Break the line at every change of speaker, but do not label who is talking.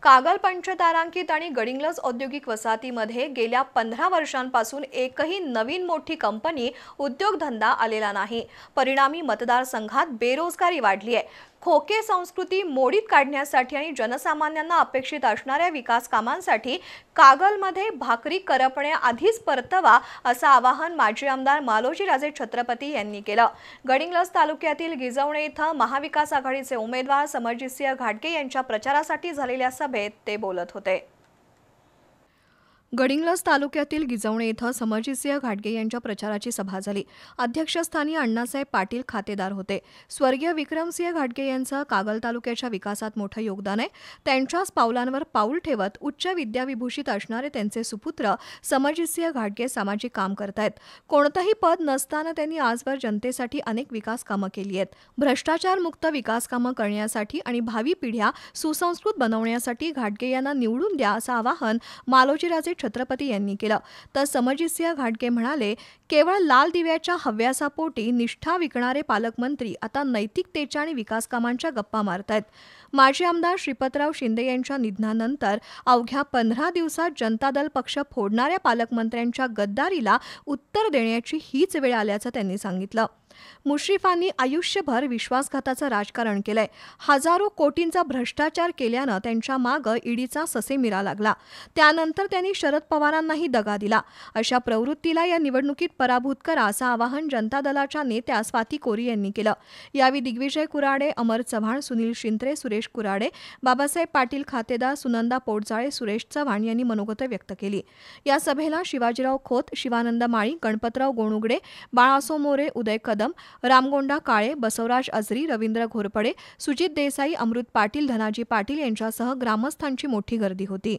कागल पंचतारांकित आणि गडिंग्लज औद्योगिक वसाहतीमध्ये गेल्या 15 वर्षांपासून एकही नवीन मोठी कंपनी उद्योगधंदा आलेला नाही। परिणामी मतदारसंघात बेरोजगारी वाढली आहे। खोके संस्कृती मोडीत काढण्यासाठी आणि जनसामान्यांना अपेक्षित असणाऱ्या विकास कामांसाठी कागलमध्ये भाकरी करपण्याआधीच परतवा असं आवाहन माजी आमदार मालोजीराजे छत्रपती यांनी केलं। गडिंग्लज तालुक्यातील गिजवणे इथं महाविकास आघाडीचे उमेदवार समरजितसिंह घाटगे यांच्या प्रचारासाठी झालेल्या सभेत ते बोलत होते। गडिंग्लज तालुक्यातील गिजवणे इथं समरजितसिंह घाटगे यांच्या प्रचाराची सभा झाली। अध्यक्षस्थानी अण्णासाहेब पाटील खातेदार होते। स्वर्गीय विक्रमसिंह घाटगे यांचं कागल तालुक्याच्या विकासात मोठं योगदान आहे। त्यांच्याच पावलांवर पाऊल ठेवत उच्च विद्याविभूषित असणारे त्यांचे सुपुत्र समरजितसिंह घाटगे सामाजिक काम करतायत। कोणतंही पद नसताना त्यांनी आजवर जनतेसाठी अनेक विकास कामं केली आहेत। भ्रष्टाचारमुक्त विकास कामं करण्यासाठी आणि भावी पिढ्या सुसंस्कृत बनवण्यासाठी घाटगे यांना निवडून द्या असं आवाहन मालोजीराजे छत्रपती यांनी केलं। तर समरजितसिंह घाटगे म्हणाले, केवळ लाल दिव्याच्या हव्यासापोटी निष्ठा विकणारे पालकमंत्री आता नैतिकतेच्या आणि विकास कामांच्या गप्पा मारतायत। माजी आमदार श्रीपतराव शिंदे यांच्या निधनानंतर अवघ्या 15 दिवसात जनता दल पक्ष फोडणाऱ्या पालकमंत्र्यांच्या गद्दारीला उत्तर देण्याची हीच वेळ आल्याचं त्यांनी सांगितलं। मुश्रीफांनी आयुष्यभर विश्वासघाताचं राजकारण केलंय। हजारो कोटींचा भ्रष्टाचार केल्यानं त्यांच्या मागं ईडीचा ससेमिरा लागला। त्यानंतर त्यांनी शरद पवारांनाही दगा दिला। अशा प्रवृत्तीला या निवडणुकीत पराभूत करा असं आवाहन जनता दलाच्या नेत्या स्वाती कोरी यांनी केलं। यावेळी दिग्विजय कुराडे, अमर चव्हाण, सुनील शिंत्रे, सुरेश कुराडे, बाबासाहेब पाटील खातेदार, सुनंदा पोटजाळे, सुरेश चव्हाण यांनी मनोगत व्यक्त केली। या सभेला शिवाजीराव खोत, शिवानंद माळी, गणपतराव गोणुगडे, बाळासो मोरे, उदय कदम, रामगोंडा काळे, बसवराज अजरी, रवींद्र घोरपडे, सुजित देसाई, अमृत पाटील, धनाजी पाटील यांच्यासह ग्रामस्थांची मोठी गर्दी होती।